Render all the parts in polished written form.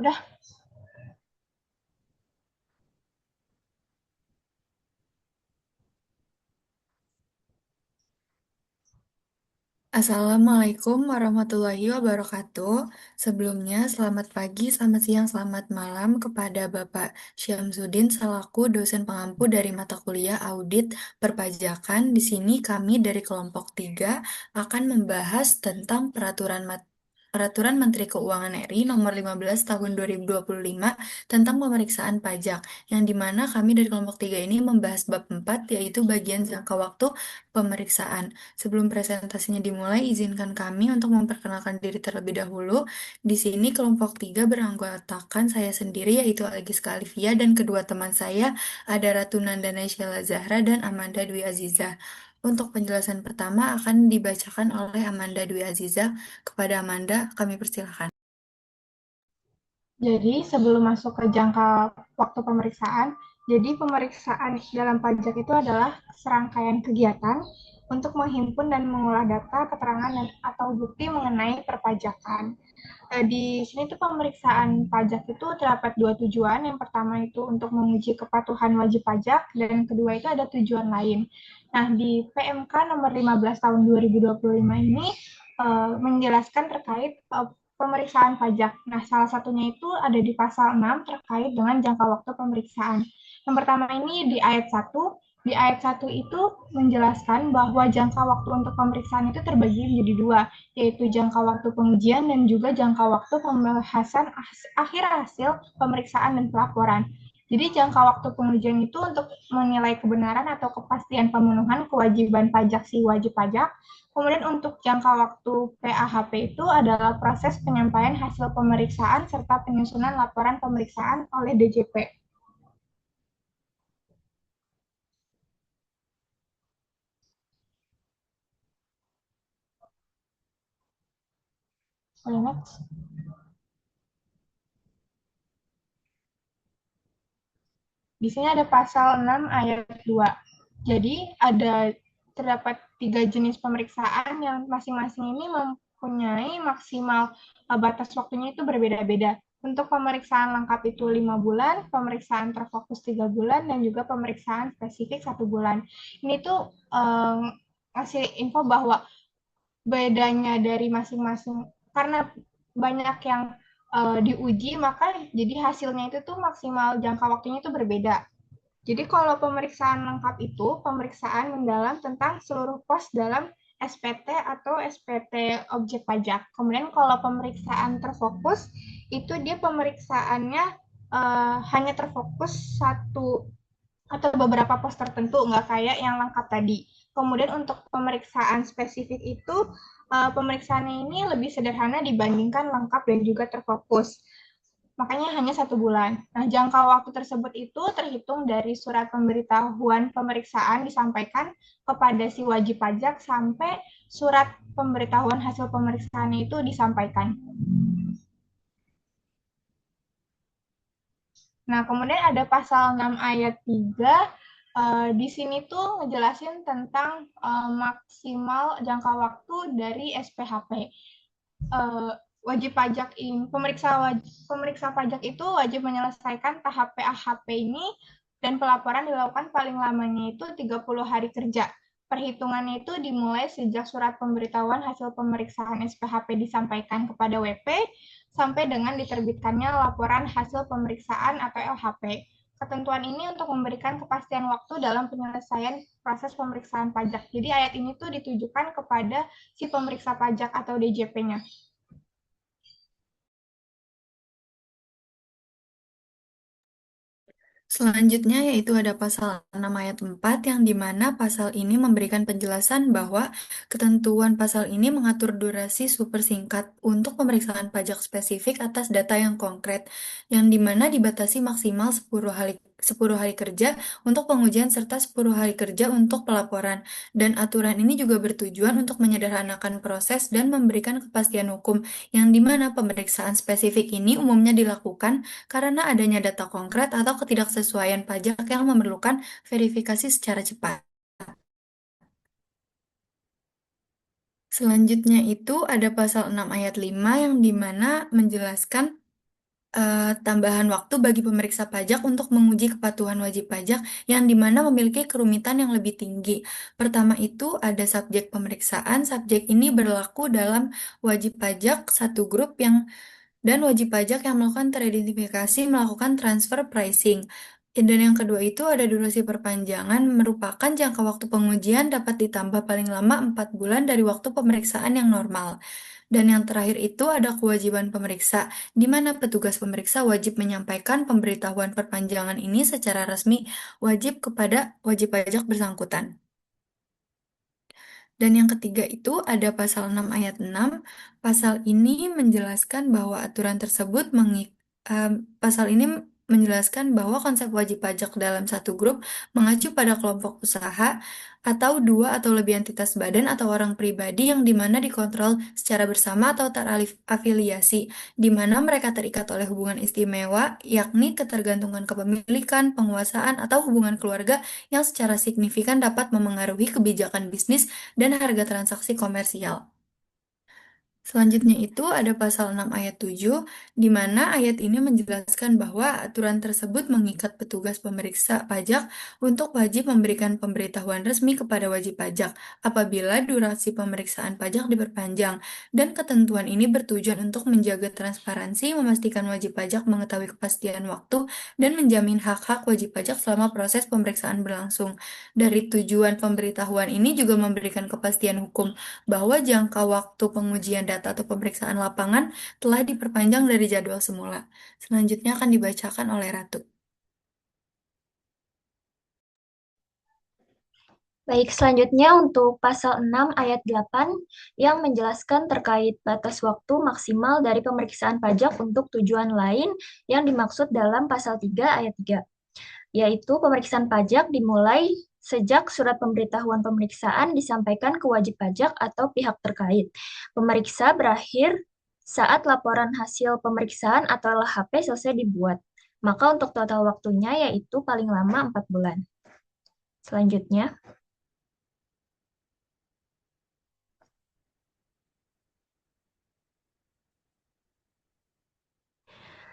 Udah. Assalamualaikum warahmatullahi wabarakatuh. Sebelumnya, selamat pagi, selamat siang, selamat malam kepada Bapak Syamsuddin selaku dosen pengampu dari mata kuliah Audit Perpajakan. Di sini kami dari kelompok 3 akan membahas tentang Peraturan Menteri Keuangan RI Nomor 15 Tahun 2025 tentang pemeriksaan pajak, yang dimana kami dari kelompok 3 ini membahas bab 4, yaitu bagian jangka waktu pemeriksaan. Sebelum presentasinya dimulai, izinkan kami untuk memperkenalkan diri terlebih dahulu. Di sini kelompok 3 beranggotakan saya sendiri, yaitu Algiska Alivia, dan kedua teman saya ada Ratu Nandana Sheila Zahra dan Amanda Dwi Aziza. Untuk penjelasan pertama akan dibacakan oleh Amanda Dwi Aziza. Kepada Amanda, kami persilahkan. Jadi sebelum masuk ke jangka waktu pemeriksaan, jadi pemeriksaan dalam pajak itu adalah serangkaian kegiatan untuk menghimpun dan mengolah data, keterangan dan atau bukti mengenai perpajakan. Di sini tuh pemeriksaan pajak itu terdapat dua tujuan. Yang pertama itu untuk menguji kepatuhan wajib pajak dan yang kedua itu ada tujuan lain. Nah, di PMK nomor 15 tahun 2025 ini menjelaskan terkait pemeriksaan pajak. Nah, salah satunya itu ada di pasal 6 terkait dengan jangka waktu pemeriksaan. Yang pertama ini di ayat 1. Di ayat 1 itu menjelaskan bahwa jangka waktu untuk pemeriksaan itu terbagi menjadi dua, yaitu jangka waktu pengujian dan juga jangka waktu pembahasan akhir hasil pemeriksaan dan pelaporan. Jadi jangka waktu pengujian itu untuk menilai kebenaran atau kepastian pemenuhan kewajiban pajak si wajib pajak. Kemudian untuk jangka waktu PAHP itu adalah proses penyampaian hasil pemeriksaan serta penyusunan laporan pemeriksaan oleh DJP. Next. Di sini ada pasal 6 ayat 2. Jadi ada terdapat tiga jenis pemeriksaan yang masing-masing ini mempunyai maksimal batas waktunya itu berbeda-beda. Untuk pemeriksaan lengkap itu 5 bulan, pemeriksaan terfokus 3 bulan, dan juga pemeriksaan spesifik 1 bulan. Ini tuh ngasih info bahwa bedanya dari masing-masing, karena banyak yang diuji, maka jadi hasilnya itu tuh maksimal jangka waktunya itu berbeda. Jadi kalau pemeriksaan lengkap itu pemeriksaan mendalam tentang seluruh pos dalam SPT atau SPT objek pajak. Kemudian kalau pemeriksaan terfokus itu dia pemeriksaannya hanya terfokus satu atau beberapa pos tertentu, nggak kayak yang lengkap tadi. Kemudian untuk pemeriksaan spesifik itu pemeriksaannya ini lebih sederhana dibandingkan lengkap dan juga terfokus. Makanya hanya 1 bulan. Nah, jangka waktu tersebut itu terhitung dari surat pemberitahuan pemeriksaan disampaikan kepada si wajib pajak sampai surat pemberitahuan hasil pemeriksaannya itu disampaikan. Nah, kemudian ada pasal 6 ayat 3. Di sini tuh ngejelasin tentang maksimal jangka waktu dari SPHP. Wajib pajak ini, pemeriksa pajak itu wajib menyelesaikan tahap PAHP ini dan pelaporan dilakukan paling lamanya itu 30 hari kerja. Perhitungannya itu dimulai sejak surat pemberitahuan hasil pemeriksaan SPHP disampaikan kepada WP sampai dengan diterbitkannya laporan hasil pemeriksaan atau LHP. Ketentuan ini untuk memberikan kepastian waktu dalam penyelesaian proses pemeriksaan pajak. Jadi ayat ini tuh ditujukan kepada si pemeriksa pajak atau DJP-nya. Selanjutnya yaitu ada pasal 6 ayat 4 yang dimana pasal ini memberikan penjelasan bahwa ketentuan pasal ini mengatur durasi super singkat untuk pemeriksaan pajak spesifik atas data yang konkret, yang dimana dibatasi maksimal 10 hari kerja untuk pengujian serta 10 hari kerja untuk pelaporan. Dan aturan ini juga bertujuan untuk menyederhanakan proses dan memberikan kepastian hukum, yang dimana pemeriksaan spesifik ini umumnya dilakukan karena adanya data konkret atau ketidaksesuaian pajak yang memerlukan verifikasi secara cepat. Selanjutnya itu ada pasal 6 ayat 5 yang dimana menjelaskan tambahan waktu bagi pemeriksa pajak untuk menguji kepatuhan wajib pajak yang dimana memiliki kerumitan yang lebih tinggi. Pertama itu ada subjek pemeriksaan. Subjek ini berlaku dalam wajib pajak satu grup yang dan wajib pajak yang melakukan teridentifikasi melakukan transfer pricing. Dan yang kedua itu ada durasi perpanjangan, merupakan jangka waktu pengujian dapat ditambah paling lama 4 bulan dari waktu pemeriksaan yang normal. Dan yang terakhir itu ada kewajiban pemeriksa, di mana petugas pemeriksa wajib menyampaikan pemberitahuan perpanjangan ini secara resmi wajib kepada wajib pajak bersangkutan. Dan yang ketiga itu ada pasal 6 ayat 6. Pasal ini menjelaskan bahwa aturan tersebut pasal ini menjelaskan bahwa konsep wajib pajak dalam satu grup mengacu pada kelompok usaha atau dua atau lebih entitas badan atau orang pribadi yang dimana dikontrol secara bersama atau terafiliasi, di mana mereka terikat oleh hubungan istimewa, yakni ketergantungan kepemilikan, penguasaan, atau hubungan keluarga yang secara signifikan dapat memengaruhi kebijakan bisnis dan harga transaksi komersial. Selanjutnya itu ada pasal 6 ayat 7, di mana ayat ini menjelaskan bahwa aturan tersebut mengikat petugas pemeriksa pajak untuk wajib memberikan pemberitahuan resmi kepada wajib pajak apabila durasi pemeriksaan pajak diperpanjang, dan ketentuan ini bertujuan untuk menjaga transparansi, memastikan wajib pajak mengetahui kepastian waktu, dan menjamin hak-hak wajib pajak selama proses pemeriksaan berlangsung. Dari tujuan pemberitahuan ini juga memberikan kepastian hukum bahwa jangka waktu pengujian data atau pemeriksaan lapangan telah diperpanjang dari jadwal semula. Selanjutnya akan dibacakan oleh Ratu. Baik, selanjutnya untuk pasal 6 ayat 8 yang menjelaskan terkait batas waktu maksimal dari pemeriksaan pajak untuk tujuan lain yang dimaksud dalam pasal 3 ayat 3, yaitu pemeriksaan pajak dimulai sejak surat pemberitahuan pemeriksaan disampaikan ke wajib pajak atau pihak terkait. Pemeriksa berakhir saat laporan hasil pemeriksaan atau LHP selesai dibuat. Maka untuk total waktunya yaitu paling lama 4 bulan.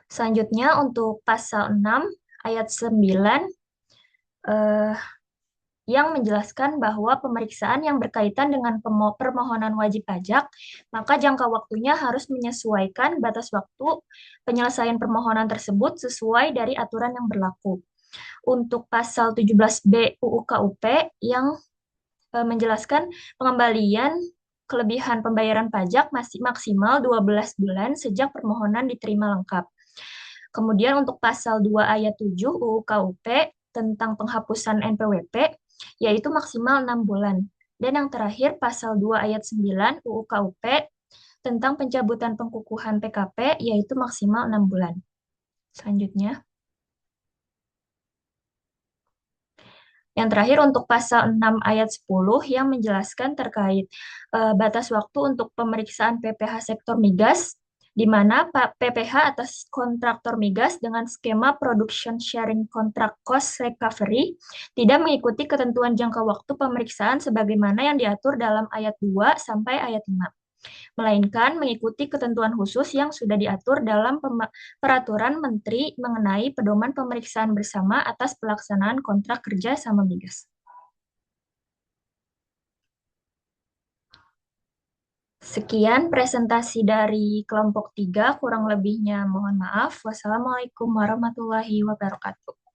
Selanjutnya, untuk pasal 6 ayat 9 eh, yang menjelaskan bahwa pemeriksaan yang berkaitan dengan permohonan wajib pajak, maka jangka waktunya harus menyesuaikan batas waktu penyelesaian permohonan tersebut sesuai dari aturan yang berlaku. Untuk pasal 17B UU KUP yang menjelaskan pengembalian kelebihan pembayaran pajak masih maksimal 12 bulan sejak permohonan diterima lengkap. Kemudian untuk pasal 2 ayat 7 UU KUP tentang penghapusan NPWP, yaitu maksimal 6 bulan. Dan yang terakhir pasal 2 ayat 9 UU KUP tentang pencabutan pengkukuhan PKP, yaitu maksimal 6 bulan. Selanjutnya. Yang terakhir untuk pasal 6 ayat 10 yang menjelaskan terkait batas waktu untuk pemeriksaan PPh sektor migas, di mana PPh atas kontraktor migas dengan skema Production Sharing Contract Cost Recovery tidak mengikuti ketentuan jangka waktu pemeriksaan sebagaimana yang diatur dalam ayat 2 sampai ayat 5, melainkan mengikuti ketentuan khusus yang sudah diatur dalam Peraturan Menteri mengenai pedoman pemeriksaan bersama atas pelaksanaan kontrak kerja sama migas. Sekian presentasi dari kelompok 3, kurang lebihnya mohon maaf. Wassalamualaikum warahmatullahi wabarakatuh.